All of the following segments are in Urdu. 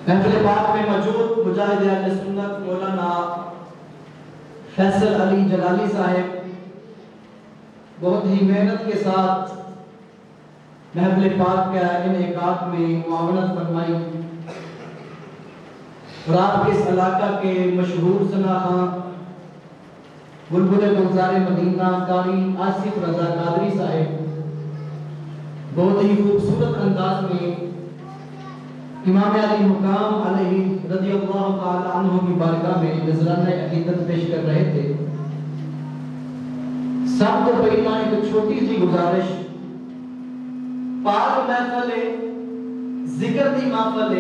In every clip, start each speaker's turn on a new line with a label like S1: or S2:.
S1: محفل پاک میں موجود مجاہد اہل سنت مولانا فیصل علی جلالی صاحب بہت ہی محنت کے ساتھ محفل پاک کا انعقاد میں معاونت فرمائی اور آپ کے اس علاقہ کے مشہور ثنا خان بلبل گلزار مدینہ قاری آصف رضا قادری صاحب بہت ہی خوبصورت انداز میں امام علی مقام علیہ رضی اللہ تعالی عنہ کی بارگاہ میں نذرانہ عقیدت پیش کر رہے تھے۔ سب کو پہلا ایک چھوٹی سی گزارش، پاک محفل ذکر دی محفل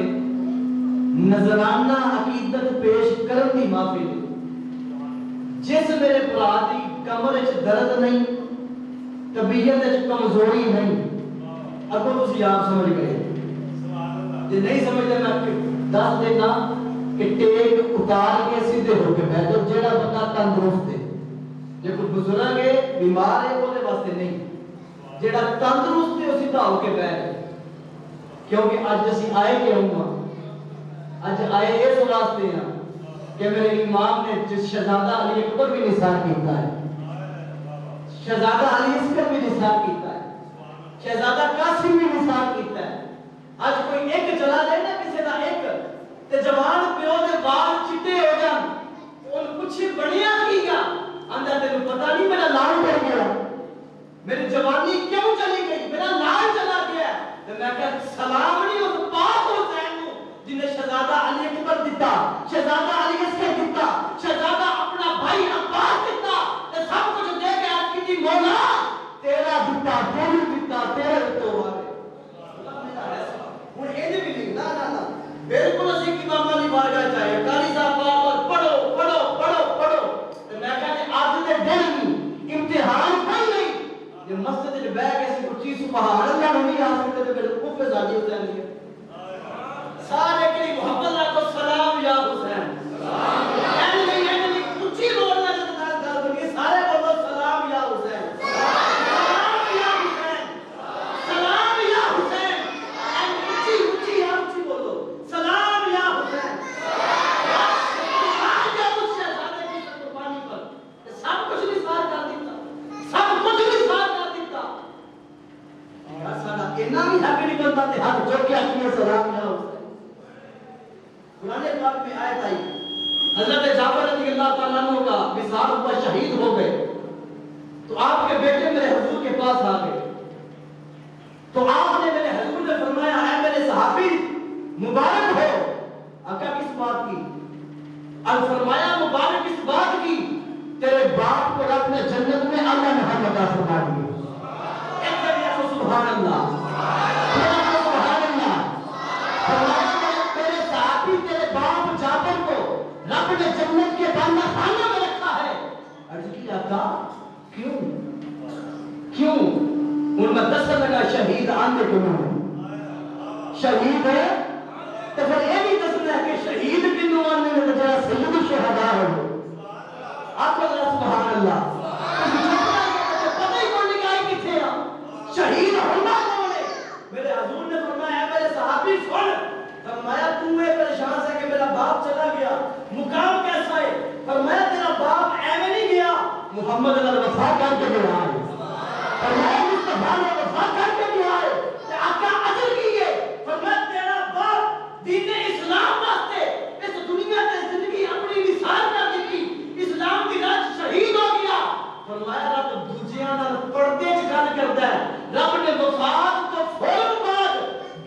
S1: نذرانہ عقیدت پیش کرن دی محفل جس میرے بھرا دی کمر وچ درد نہیں، طبیعت وچ کمزوری نہیں، اگوں تسی آپ سمجھ گئے جی نہیں سمجھتے میں دس دینا کہ ٹیک اتار کے سیدھے ہو کے بیٹھو جیڑا بندہ تندرست ہے، جے کوئی بزرگ ہے بیمار ہے وہ واسطے نہیں، جیڑا تندرست ہے وہ سیدھا ہو کے بیٹھ، کیونکہ اج اسی آئے کیوں ہاں، اج آئے اس واسطے ہیں کہ میرے امام نے جس شہزادہ علی اکبر بھی نثار کیتا ہے، شہزادہ علی اصغر بھی نثار کیتا ہے، شہزادہ قاسم بھی نثار کیتا ہے۔ آج کوئی ایک چلا دے نا کسی دا ایک تے جوان پیو دے بال چٹے ہو جان، ان کچھ بڑھیا کی گیا اندر تینوں پتہ نہیں میرا لال پڑ گیا، میری جوانی کیوں چلی گئی، میرا لال چلا گیا، تے میں کہا سلام نہیں اس پاک حسین نو جن نے شہزادہ علی اکبر دیتا، شہزادہ علی اصغر دیتا، شہزادہ اپنا بھائی عباس دیتا، تے سب کچھ دے کے آج کی مولا تیرا دیتا، تیرا دیتا، تیرے تو آگے بالکل اسی کی ماما نہیں بارگاہ چاہیے قاری صاحب بار پڑھو پڑھو پڑھو پڑھو تو میں کہتے ہیں آج دے دن امتحان کوئی نہیں یہ مسجد جو بیگ ایسی کچھ چیز پہاڑ اللہ نہیں آ سکتے تو میرے کفے زادی حسین لئے سارے کے لیے محمد اللہ کو سلام یا حسین اینڈلی کچھ ہی بولنا چاہتا ہے سارے بولو سلام یا حسین سلام یا حسین سلام یا حسین اچھی اچھی بولو سلام یا حسین آج جب اس شہزادے کی قربانی پر سب کچھ نثار کر دیتا، سب کچھ نثار کر دیتا، سارا اتنا بھی حق نہیں بنتا تھے حق جو کیا کیا سلام یا حسین۔ قرآن پاک میں آیت آئی حضرت جعفر رضی اللہ تعالیٰ عنہ کا وصال ہوا شہید ہو گئے تو آپ کے بیٹے میرے حضور کے پاس آ گئے تو آپ نے میرے حضور نے فرمایا اے میرے صحابی مبارک ہو، آقا کس بات کی؟ فرمایا مبارک اس بات کی تیرے باپ کو رب نے جنت میں اللہ نے ہم عطا فرما دی۔ ایک جگہ سبحان اللہ سبحان اللہ، فرمایا تیرے صحابی تیرے باپ جعفر کو رب نے جنت کے باندھا خانہ میں رکھا ہے۔ عرض کی آقا کیوں کیوں؟ ان میں دستر لگا شہید آندے کنوں شہید ہے تو پھر یہ بھی دستر ہے کہ شہید کنوں آنے میں جرا سید الشہداء ہو آپ کو ذرا سبحان اللہ پتہ ہی کون نکائی کتھے آ شہید ہونا کون ہے؟ میرے حضور نے فرمایا میرے صحابی سن، فرمایا تم میں پریشان سے کہ میرا باپ چلا گیا، مقام کیسا ہے؟ فرمایا تیرا باپ ایویں نہیں گیا، محمد علیہ وفا کر کے گیا ہے، فرمایا مصطفیٰ نے وفا کر کے گیا ہے کہ آقا عجل کیے، فرمایا تیرا باپ دین اسلام واسطے اس دنیا میں زندگی اپنی نثار کر دی، اسلام کی راہ شہید ہو گیا، فرمایا رب دوجیاں نال پردے چ گل کردا ہے، رب نے وفات تو فوراً بعد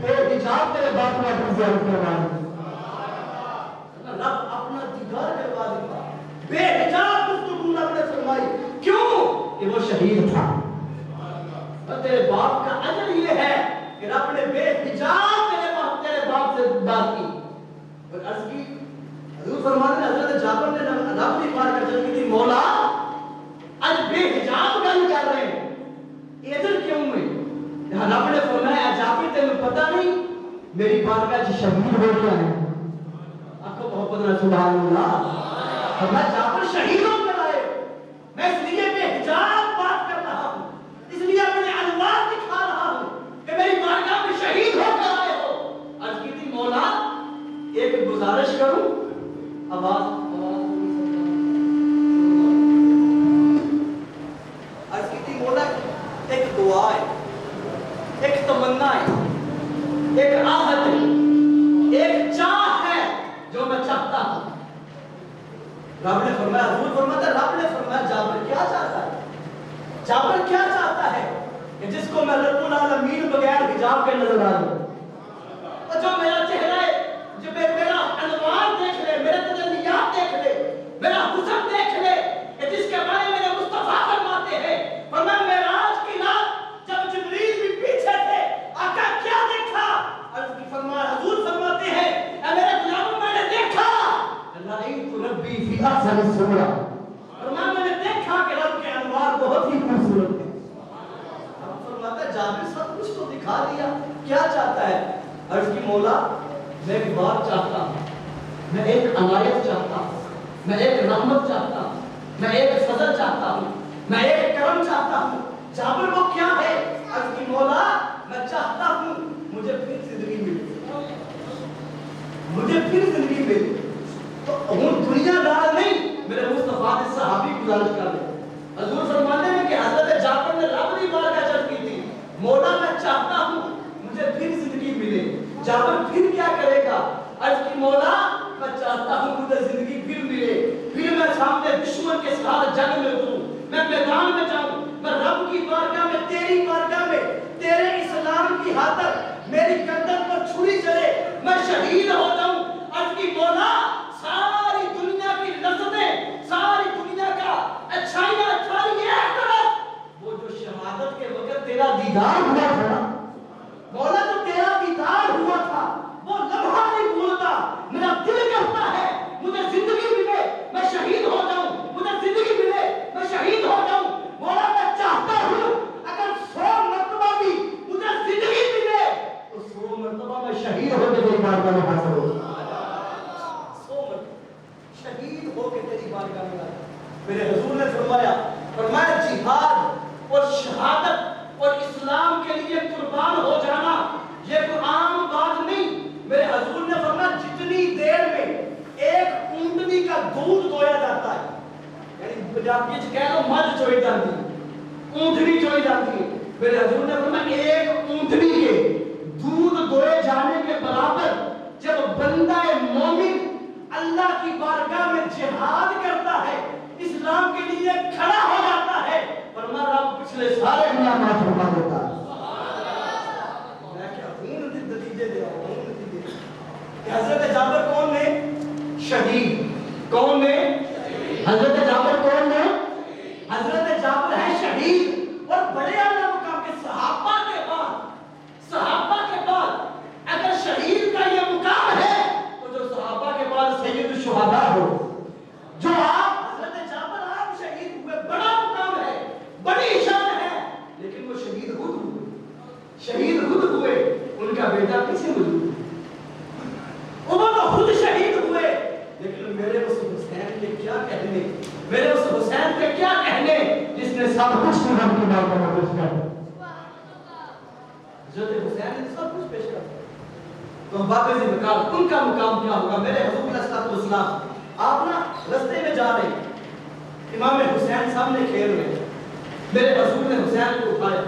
S1: بے حجاب تیرے باپ نے اپنی زیارت کروا دی، رب اپنا دیدار کروا دیتا، بے حجاب گفتگو رب نے فرمائی، کیوں؟ کہ وہ شہید تھا۔ تیرے باپ کا اجر یہ ہے کہ رب نے بے حجاب تیرے باپ سے بات کی اور عرض کی حضور فرماتے ہیں حضرت جعفر نے رب کی بات کر کی تھی مولا آج بے حجاب گل کر رہے ہیں یہ اجر کیوں ہے؟ رب نے فرمایا جعفر تمہیں پتہ نہیں میری بارگاہ سے شہید ہو گیا ہے، آپ کو محبت نہ سبحان اللہ، فرمایا جعفر شہید ہو کر آئے، میں اس لیے بے حجاب بات کر رہا ہوں، اس لیے اپنے انوار دکھا رہا ہوں کہ میری بارگاہ میں شہید ہو کر آئے ہو۔ عرض کی تھی مولا ایک گزارش کروں، آواز عرض کی تھی مولا، ایک دعا ہے، ایک تمنا ہے، ایک آہت ہے، ایک چاہ ہے جو میں چاہتا ہوں۔ رب نے فرمایا، حضور فرماتا ہے، رب نے فرمایا جابر کیا چاہتا ہے؟ جابر کیا چاہتا ہے؟ کہ جس کو میں رب العالمین بغیر حجاب کے نظر آ جاؤں، اور جو میرا چہرہ ہے، جو میرا انوار دیکھ لے، میرے تجلیات دیکھ لے، میرا حسن دیکھ لے، کہ جس کے بارے میں مصطفیٰ فرماتے ہیں، فرمایا معراج کی رات جب جبریل بھی پیچھے تھے، آقا کیا دیکھا؟ عرض کی فرمایا، حضور فرماتے ہیں، اے میرے غلاموں میں نے دیکھا رأیت ربی فی احسن صورہ، فرمایا میں نے دیکھا کہ رب کے انوار بہت ہی خوبصورت ہیں۔ اب فرماتا ہے جابر سب کچھ تو دکھا دیا، کیا چاہتا ہے؟ عرض کی مولا میں ایک بات چاہتا ہوں، میں ایک عنایت چاہتا ہوں، میں ایک رحمت چاہتا ہوں، میں ایک فضل چاہتا ہوں، میں ایک کرم چاہتا ہوں۔ جابر وہ کیا ہے؟ عرض کی مولا میں چاہتا ہوں مجھے پھر زندگی ملے، مجھے پھر زندگی ملے۔ تو ہوں دنیا دار نہیں، میرے مصطفیٰ نے صحابی گزارش کر دے، حضور فرماتے ہیں کہ حضرت جابر نے رب کی بارگاہ عرض کی تھی، مولا میں چاہتا ہوں مجھے پھر زندگی ملے۔ جابر پھر کیا کرے گا؟ عرض کی مولا میں چاہتا ہوں مجھے زندگی پھر ملے، پھر میں سامنے دشمن کے ساتھ جنگ میں اتروں، میں میدان میں جاؤں، میں رب کی بارگاہ میں، تیری بارگاہ میں، تیرے اسلام کی خاطر میری گردن پر چھری چلے، میں شہید ہو جاؤں۔ عرض کی مولا ساری دنیا کی لذتیں، ساری دنیا کا اچھائیاں ایک طرف، وہ جو شہادت کے وقت تیرا دیدار ہوا تھا مولا، جو تیرا دیدار ہوا تھا وہ لمحہ نہیں بھولتا۔ میرا دل کرتا ہے مجھے زندگی ملے میں شہید ہو جاؤں، مجھے زندگی ملے میں شہید ہو جاؤں۔ مولا میں چاہتا ہوں اگر 100 مرتبہ بھی مجھے زندگی ملے تو 100 مرتبہ میں شہید ہو کے تیری بارگاہ میں حاضر ہوں، 100 مرتبہ شہید ہو کے تیری بارگاہ میں آیا۔ میرے حضور نے فرمایا جہاد اور شہادت اور اسلام کے لیے قربان ہو جانا یہ کوئی عام بات نہیں۔ میرے حضور نے فرمایا جتنی دیر میں ایک اونٹنی کا دودھ دویا جاتا ہے، یعنی آپ یہ کہہ لو مجھ چوئی جاتی ہے، اونٹنی چوئی جاتی ہے، میرے حضور نے فرمایا ایک اونٹنی کے دودھ دوئے جانے کے برابر جب بندہ مومن اللہ کی بارگاہ میں جہاد کرتا ہے، اسلام کے لیے کھڑا ہو جاتا ہے، فرمایا رب پچھلے سارے گناہ معاف فرما دیتا ہے۔ میں کیا ہوں نتیجے دے رہا ہوں، نتیجے کہ حضرت جابر کون نے؟ شہید۔ کون نے؟ حضرت جابر کون نے؟ حضرت جابر ہے شہید، اور بڑے اعلیٰ مقام کے صحابہ کے بعد اگر شہید کا یہ مقام ہے تو جو صحابہ کے بعد سید الشہداء ہو، جو آپ حضرت جابر آپ شہید ہوئے، بڑا مقام ہے، بڑی شان ہے، لیکن وہ شہید خود ہوئے، ان کا بیٹا پیچھے موجود ہے، وہ تو خود شہید ہوئے، لیکن میرے اس حسین کے کیا کہنے، میرے اس حسین کے کیا کہنے جس نے سب کچھ رب کی بارگاہ میں پیش کیا۔ حضرت حسین نے سب کچھ پیش کیا، تو واقعی بکار ان کا مقام کیا ہوگا؟ میرے حضور علیہ السلام آپ نا رستے میں جا رہے ہیں، امام حسین سامنے کھیل رہے ہیں، میرے حضور نے حسین کو اٹھایا،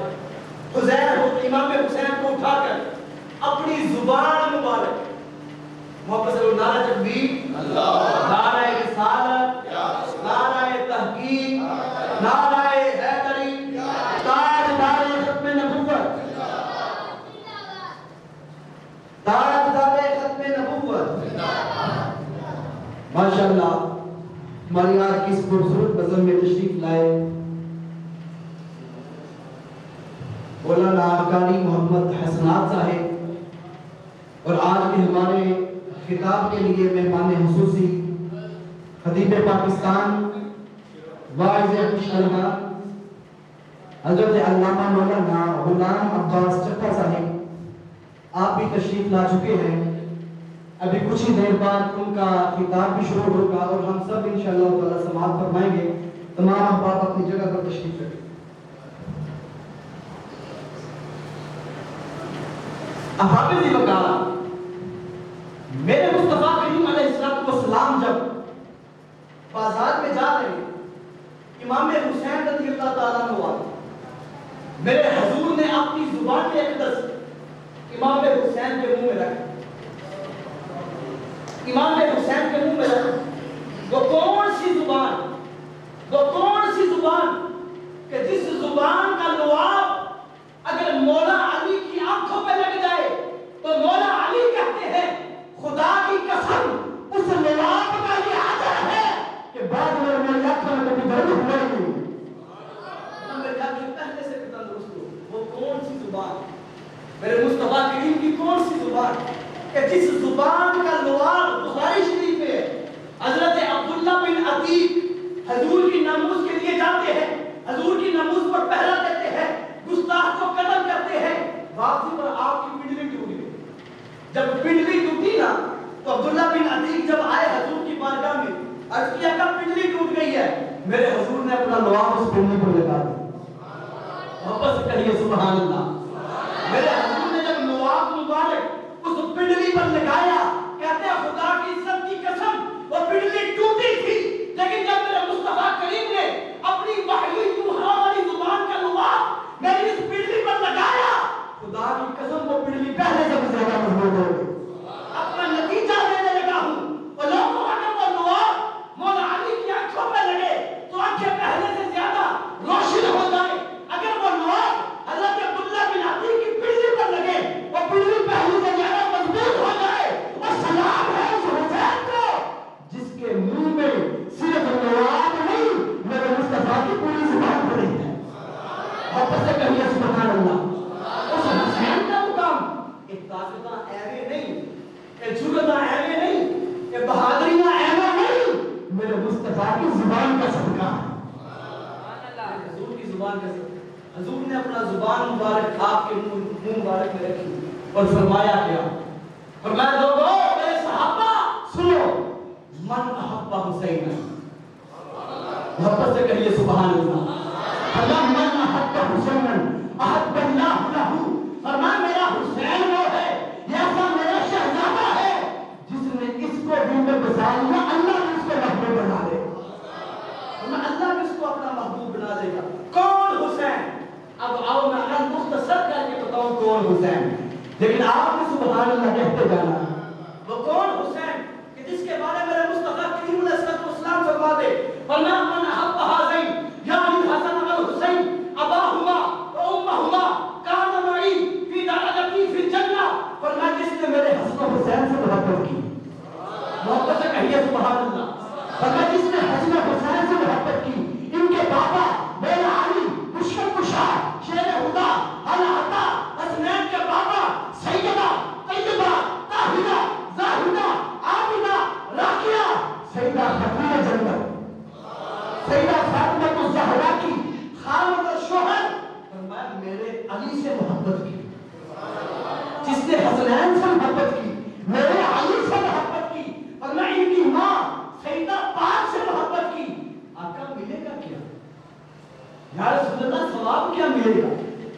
S1: امام حسین کو اٹھا کر اپنی زبان مبارک محمد صلی اللہ علیہ تکبیر، نعرہ رسالت، نعرہ تحقیق، نعرہ حیدری، تاجدار ختم نبوت، تاجدار ختم نبوت، ماشاءاللہ ہماری آج کی اس خوبصورت نظم میں تشریف لائے مولانا قاری محمد حسنات صاحب، اور آج کے ہمارے خطاب کے لیے مہمان خصوصی خطیب پاکستان واعظ خوشنما حضرت علامہ مولانا غلام عباس چٹھا صاحب، آپ بھی تشریف لا چکے ہیں۔ ابھی کچھ ہی دیر بعد ان کا خطاب بھی شروع ہوگا اور ہم سب انشاءاللہ تعالی سماعت فرمائیں گے۔ تمام احباب اپنی جگہ پر تشریف رکھیں۔ احباب وکالہ، میرے مصطفیٰ میرے حضور نے اپنی زبان اقدس امام حسین کے منہ میں رکھا. امام حسین کے منہ میں رکھا. وہ کون سی زبان، وہ کون سی زبان کہ جس زبان کا لعاب اگر مولا علی کی آنکھوں پہ لگ جائے تو مولا علی کہتے ہیں خدا کی قسم اس لعاب کا یہ اثر ہے کہ بعد میں میری آنکھوں میں کبھی درد ہوا ہی نہیں. میرے آنکھیں پہلے سے بھی تندرست ہو. وہ کون سی زبان، میرے مصطفیٰ کریم کی کون سی زبان کہ جس زبان کا لعاب بخاری شریف میں حضرت عبداللہ بن عتیق حضور کی ناموس کے لیے جاتے ہیں، حضور کی ناموس پر پہرا دیتے ہیں، گستاخ کو قتل کرتے ہیں. واپسی پر آپ کی پنڈلی ٹوٹ گئی. جب پنڈلی ٹوٹی نا تو عبداللہ بن عتیق جب آئے حضور کی بارگاہ میں عرض کیا کہ پنڈلی ٹوٹ گئی ہے. میرے حضور نے اپنا لعاب اس پنڈلی پر لگا دیا. واپس سے کہیے سبحان اللہ. میرے حضور نے جب لعاب مبارک اس پنڈلی پر لگایا کہتے ہیں خدا کی عزت کی قسم وہ پنڈلی ٹوٹی تھی، لیکن جب میرے مصطفیٰ کریم نے اپنی وحی یوحنا والی زبان کا لعاب میری اس پنڈلی پر لگایا، خدا کی قسم وہ پنڈلی پہلے سے بھی زیادہ مضبوط ہو گئی. اپنا نتیجہ دینے لگا ہوں. اور لوگوں اگر وہ لعاب مولا علی کی آنکھوں پہ لگے تو آنکھیں پہلے سے زیادہ روشن ہو جائے. اگر وہ لعاب حضرت عبداللہ بن عتیق کی پنڈلی پر لگے وہ پنڈلی پہلے سے زیادہ مضبوط ہو جائے. اور سلام ہے اس حسین کو جس کے منہ میں صرف لعاب نہیں میرے مصطفیٰ کی پوری زبان پڑی ہے. واپس سے کہیے سبحان اللہ. اس حسین کا مقام ایک طاقتہ ایوے نہیں، ایک جرتہ ایوے نہیں، ایک بہادریاں ایوے نہیں، میرے مصطفیٰ کی زبان کا صدقہ ہے. حضور کی زبان کا صدقہ. حضور نے اپنا زبان مبارک آپ کے منہ مبارک میں رکھی اور فرمایا کیا؟ فرمایا لوگوں میرے صحابہ سنو، من احب حسین. محبت سے کہیے سبحان اللہ. اللہ من احب حسین احب اللہ لہ. فرمایا میرا حسین وہ ہے، یہ ایسا میرا شہزادہ ہے جس نے اس کو دل میں بسا لیا اللہ نے اس کو محبوب بنا دے. اللہ نے اس کو اپنا محبوب بنا دے گا. کون حسین؟ اب آؤ میں مختصر کر کے بتاؤں کون حسین، لیکن آپ نے سبحان اللہ کہتے جانا. وہ کون حسین کہ جس کے بارے میں مصطفیٰ کریم علیہ السلام فرما دے فرمایا من احب هذین یعنی الحسن والحسین اباہما و امہما کان معی فی درجتی فی الجنہ. فرمایا جس نے میرے حسن و حسین سے محبت کی، محبت سے کہیے سبحان اللہ. فرمایا جس نے حسن و حسین سے محبت کی، ان کے بابا مولا علی مشکل کشا شیر خدا العطا حسنین کے بابا سیدہ طیبہ طاہرہ زاہدہ عابدہ راقیہ سیدہ خاتون جنت سیدہ فاطمہ الزہرا کی خالد الشوہر. فرمایا میرے علی سے محبت کی. جس نے حسنین سے محبت کی، میرے علی سے محبت کی، فرمایا ان کی ماں سیدہ پاک سے محبت کی. آقا ملے گا کیا؟ یا رسول اللہ ثواب کیا ملے گا؟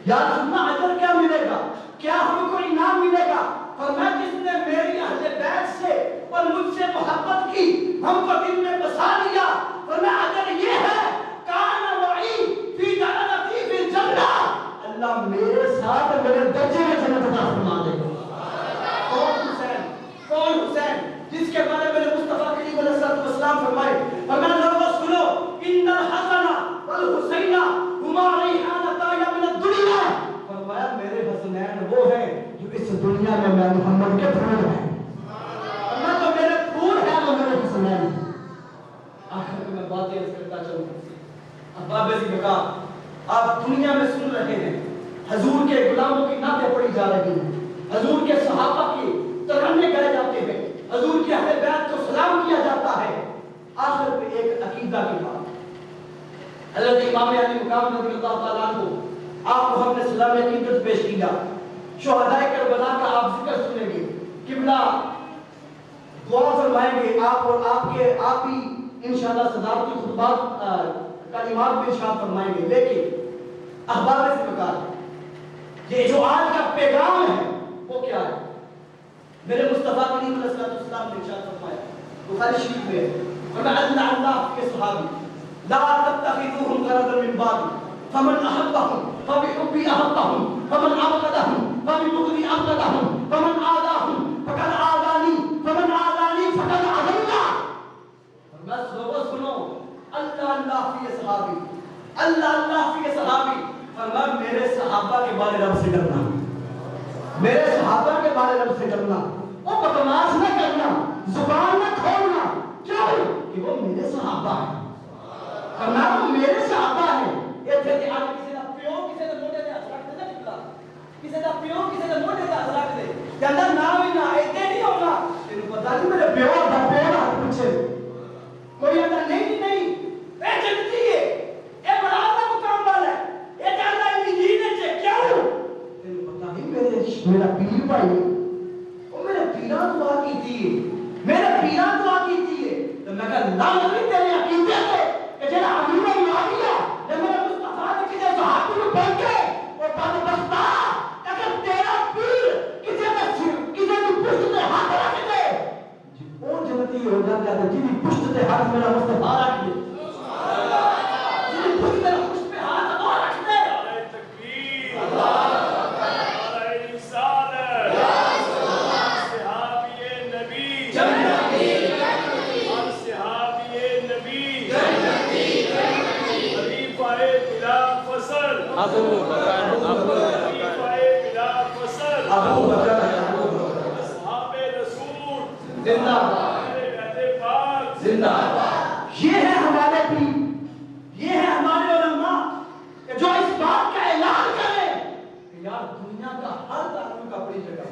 S1: یا رسول اللہ اجر کیا ملے گا؟ کیا ہم کو انعام ملے گا؟ فرمایا جس نے میری اہل بیت سے اور مجھ سے محبت کی، ہم کو دل میں بسا لیا، فرمایا اجر یہ ہے کان معی فی درجتی فی الجنہ. اللہ میرے ساتھ میرے درجے میں جنت عطا فرما دے گا. کون حسین؟ کون حسین جس کے بارے میں مصطفیٰ کریم علیہ السلام فرمائے فرمایا لوگوں سنو ان الحسن والحسین ہما ریحانتا من الدنیا. فرمایا میرے حسنین وہ ہیں جو اس دنیا میں محمد کے پھول ہیں. فرمایا جو میرے پھول ہیں وہ میرے حسنین. آخر میں باتیں اس کرتا چلوں. احباب بقا آپ دنیا میں سن رہے ہیں حضور کے غلاموں کی نعتیں پڑھی جا رہی ہیں، حضور کے صحابہ کی ترانے گائے جاتے ہیں، حضور کی اہل بیت کو سلام کیا جاتا ہے. آخر پہ ایک عقیدہ کی بات. حضرت امام علی مقام رضی اللہ تعالیٰ عنہ آپ کو ہم نے سلام عقیدت پیش کیا. شہداء کربلا کا آپ ذکر سنیں گے، قبلہ دعا فرمائیں گے آپ اور آپ ہی انشاءاللہ صدارتی خطبات کلمات میں ارشاد فرمائیں گے. لیکن احباب سے بکار یہ جو آج کا پیغام ہے وہ کیا ہے؟ میرے مصطفیٰ کریم علیہ السلام نے ارشاد فرمایا بخاری شریف میں فرمایا اللہ کے صحابی لا تتخذوهم غرضا من بعد فمن احبهم فبحبي أحبهم فمن أبغضهم فببغضي أبغضهم فمن آذاهم فقد آذاني فمن آذاني فقد آذاني. بس لوگوں سنو اللہ اللہ فی صحابی اللہ اللہ فی صحابی. فرمایا میرے صحابہ کے بارے رب سے ڈرنا میرے صحابہ کے بارے رب سے ڈرنا. وہ بکواس نہ کرنا زبان نہ کھولنا. کیوں کہ وہ میرے صحابہ ہیں. فرمایا وہ میرے صحابہ ہیں. یہ تھے کہ آج کسی دا پیو کسی دا موٹے دے اثرات دے نہ نکلا کسی دا پیو کسی دا موٹے دے اثرات دے کہندا نہ بھی نہ ایتے نہیں ہونا. تینوں پتہ نہیں میرے پیو دا پیو ہاتھ پیچھے کوئی آتا نہیں نہیں اے جنتی ہے اے بڑا دا مقام والا ہے اے جاندا انجیل ہے کیوں تینوں پتہ نہیں میرا پیر بھائی وہ میرے پیراں دعا کیتی ہے میرے پیراں دعا کیتی ہے. تو میں کہا لعنت نہیں تیرے عقیدے سے کہ جڑا امین معاویہ جب میرے مصطفیٰ نے کسی صحابی کو پڑھ کے اور بات بستا اگر تیرا پیر کسی کی پشت پہ ہاتھ رکھ دے وہ جنتی ہو جاتا ہے. جن کی پشت پہ ہاتھ میرا مصطفیٰ رکھ دے جن کی پشت پہ ہاتھ وہ رکھ دے.
S2: تکبیر اللہ رسالت صحابی نبی جنتی صحابی نبی جنتی خلیفہ بلا فصل ابو بکر بلا فصل
S1: ابو بکر
S2: اصحاب رسول
S1: زندہ زندہ. یہ ہے ہمارے پیر یہ ہے ہمارے علماء کہ جو اس بات کا اعلان کریں کہ یار دنیا کا ہر تعلق اپنی جگہ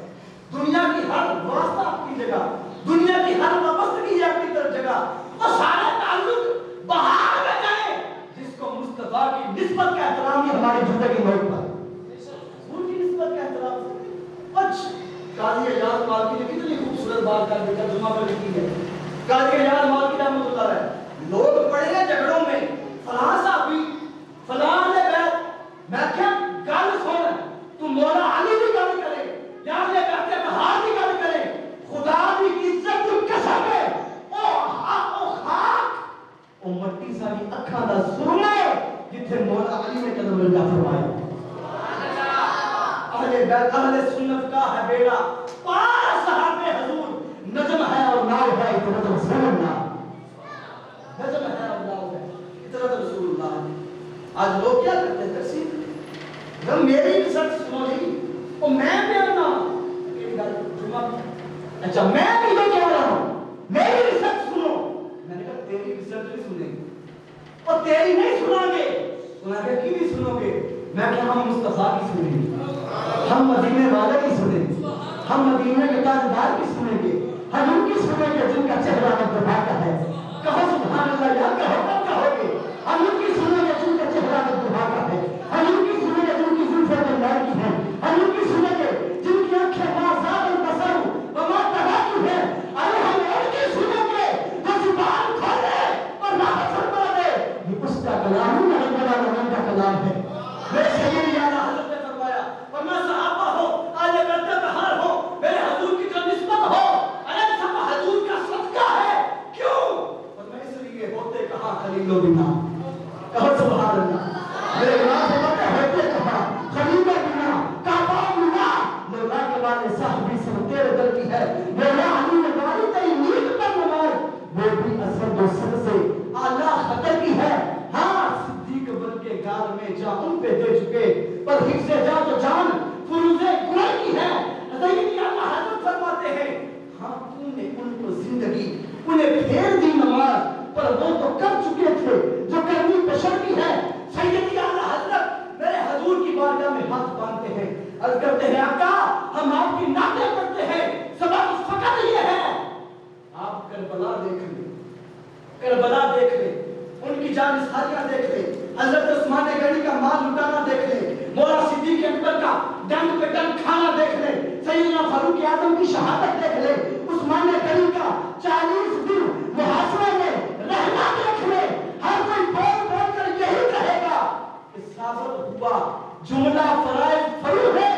S1: دنیا کی ہر واسطہ اپنی جگہ دنیا کی ہر وابستگی اپنی طرف جگہ وہ سارے تعلق بہار میں جائیں جس کو مصطفیٰ کی نسبت کا احترام ہی ہماری زندگی موت پر ان کی نسبت کا احترام. کچھ قاضی اعجاز مالکی نے کتنی خوبصورت بات کر دی جمعہ میں لکھی ہے. قاضی اعجاز مالکی رحمۃ اللہ علیہ لوگ پڑے ہیں جھگڑوں میں فلاں صحابی فلاں نے بیعت میں کیا گل سن تو مولا علی کی گل کرے یا نے کہتے بہار کی گل کرے خدا کی عزت کی قسم ہے او خاک او مٹی ساری اکھاں دا ظلم ہے جتھے مولا علی نے قدم رجا فرمایا. اہل بیت اہل سنت کا ہے بیڑا پار صحابہ حضور نظم ہے اور ناو ہے اطرت رسول اللہ نظم ہے اور ناو ہے اطرت رسول اللہ. آج لوگ کیا کرتے ہیں تقسیم جب میری ریسرچ سنو جی وہ میں بیاننا اچھا میں بھی یہ کہہ رہا ہوں میری ریسرچ سنو. میں نے کہا تیری ریسرچ نہیں سنیں گے اور تیری نہیں سنیں گے. انہوں نے کہا کیوں نہیں سنو گے. میں کہا ہم مصطفیٰ کی سنیں گے ہم مدینے والے کی سنیں گے ہم مدینے کے تاجدار کی سنیں گے ہم ان کی سنیں گے جن کا چہرہ مصطفیٰ کا ہے. کہو سبحان اللہ یا کہو کب کہو گے. ہم ان کی سنیں گے جن کا چہرہ مصطفیٰ کا ہے. ہم ان کی سنیں گے جن کی زلفیں جلال کی ہیں. ہم ان کی سنیں گے جن کی آنکھیں مازاد البصر وما طغى کی ہیں. ارے ہم ان کی سنیں گے جو زبان کھولے اور نہ فرما دے یہ اس کا کلام نہیں بڑا نبی کا کلام ہے. میرے سید اعلیٰ حضرت نے فرمایا ورنہ صحابہ ہو آل بیت بہار ہو میرے حضور کی جو نسبت ہو ارے سب حضور کا صدقہ ہے. کیوں اور میں اس لیے ہوتے کہاں خلیل و بنا کہو سبحان اللہ. میرے امام سے باتیں ہوتے کہاں خلیل و بنا کعبہ بنا مولا کے والے صاحبی سے تیرے دل کی ہے. مولا علی نے گالی تیری نیت پر نماز وہ بھی اسد و سر سے اعلیٰ خطر کی ہے. ہاں صدیق بن کے گار میں جا ان پہ دے چکے پر حفظ جا تو جان فروز گنر کی ہے. سیدی اعلیٰ حضرت فرماتے ہیں ہاں تو نے ان کو زندگی انہیں پھیر دی نماز پر وہ تو کر چکے تھے جو کرنی بشر کی ہے. سیدی اعلیٰ حضرت میرے حضور کی بارگاہ میں ہاتھ باندھتے ہیں عرض کرتے ہیں آقا ہم آپ کی نعتیں پڑھتے ہیں سبب فقط یہ ہے آپ کربلا دیکھ لیں کربلا دیکھ لیں ان کی جان ساریاں دیکھ لیں حضرت عثمان غنی کا مال لٹانا دیکھ لیں مولا صدیق اکبر کا ڈنگ پہ ڈنگ کھانا دیکھ لیں سیدنا فاروق اعظم کی شہادت دیکھ لیں عثمان غنی کا 40 دن محاصرے میں رہنا دیکھ لیں. ہر کوئی بول بول کر یہی کہے گا کہ ثابت ہوا جملہ فرائض فرو ہے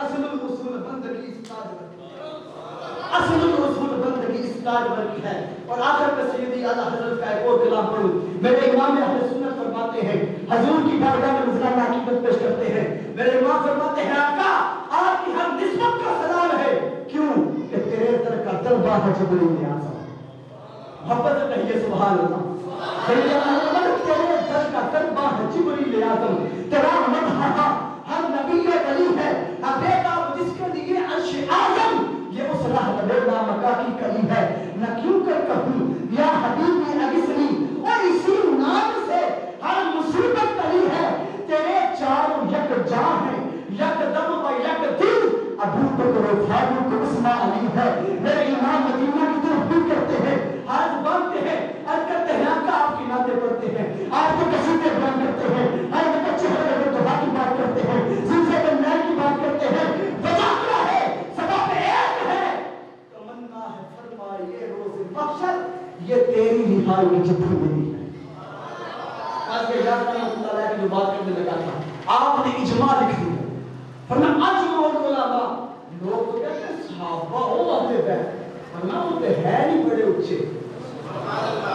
S1: اصل الاصول بندگی اس تاج پر اصل الاصول بندگی اس تاج پر کی ہے. اور آخر میں سیدی اعلیٰ حضرت کا ایک اور کلام پڑھوں. میرے امام اہل سنت فرماتے فرماتے ہیں حضور کی بارگاہ میں نذرانہ عقیدت پیش کرتے ہیں. میرے امام فرماتے ہیں آقا آپ کی ہر نسبت کا سلام ہے. کیوں کہ تیرے در کا دربار ہے جبریل اعظم. محبت سے کہیے سبحان اللہ. سیدنا محمد تیرے در کا دربار ہے جبریل اعظم. تیرا مدح ہر نبی ولی ہے. اب آپ جس کے لیے عرش اعظم یہ اس راہ نبینا مکہ کی کلی ہے. نہ کیوں کر کہوں یا حبیبی اگسنی اور اسی نام سے ہر مصیبت کلی ہے. تیرے چاروں یک جاں ہیں یک دم و یک دل. ابو بکر و فاروق عثمان علی ہے. میرے امام مدینہ کی طرف بھی کرتے ہیں ہاتھ باندھتے ہیں عرض کرتے ہیں آقا آپ کی نعتیں پڑھتے ہیں آپ کو قصیدے بیان کرتے ہیں ہر بچے ہر دعا کی بات کرتے ہیں زلزلے کے نعت کی بات کرتے ہیں. وجہ کیا ہے؟ سبب ایک ہے تمنا ہے فرمائے روز محشر یہ تیری رہائی میں جب میری ہے. آج کے یاد رحمۃ اللہ کی جو بات کرنے لگا تھا آپ نے اجماع لکھ دیا. فرمایا اجماع العلماء. لوگ تو کہتے ہیں صحابہ وہ اپنے بیٹھ. فرمایا وہ تو ہے نہیں بڑے اچھے.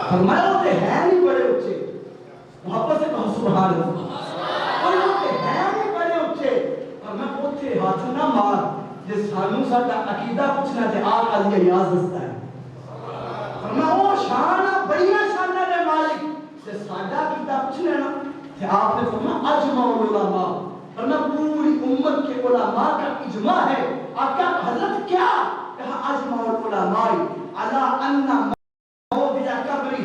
S1: فرمایا وہ تو ہے نہیں بڑے اچھے. محبت سے کہو سبحان اللہ. اور وہ تو ہے نہیں بڑے اچھے. فرمایا وہ تھے ہاتھ نہ مار جس سانو ساڈا عقیدہ پوچھنا تے آقا علی یاد دستا ہے. فرمایا وہ شان بڑیاں شاناں دے مالک تے ساڈا عقیدہ پوچھنا نا تے آپ نے فرمایا اجماع العلماء. فرمایا پوری امت کے علماء کا اجماع ہے. آپ کیا حضرت کیا کہا اجماع العلماء علی ان موضع قبرہ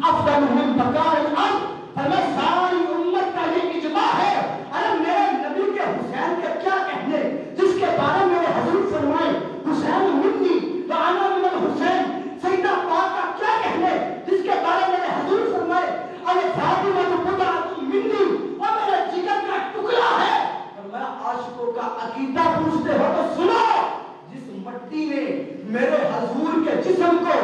S1: افضل من بقاء الارض. فرمایا ساری امت کا یہ اجماع ہے. ارے میرے نبی کے حسین کے کیا کہنے جس کے بارے میں حضور فرمائے حسین منی وانا من الحسین. سیدنا پاک کا کیا کہنے جس کے بارے میں حضور فرمائے ارے فاطمہ بضعۃ منی اور میرے جگر کا ٹکڑا ہے. فرمایا عاشقوں کا عقیدہ پوچھتے ہو تو سنو. جس مٹی نے میرے حضور کے جسم کو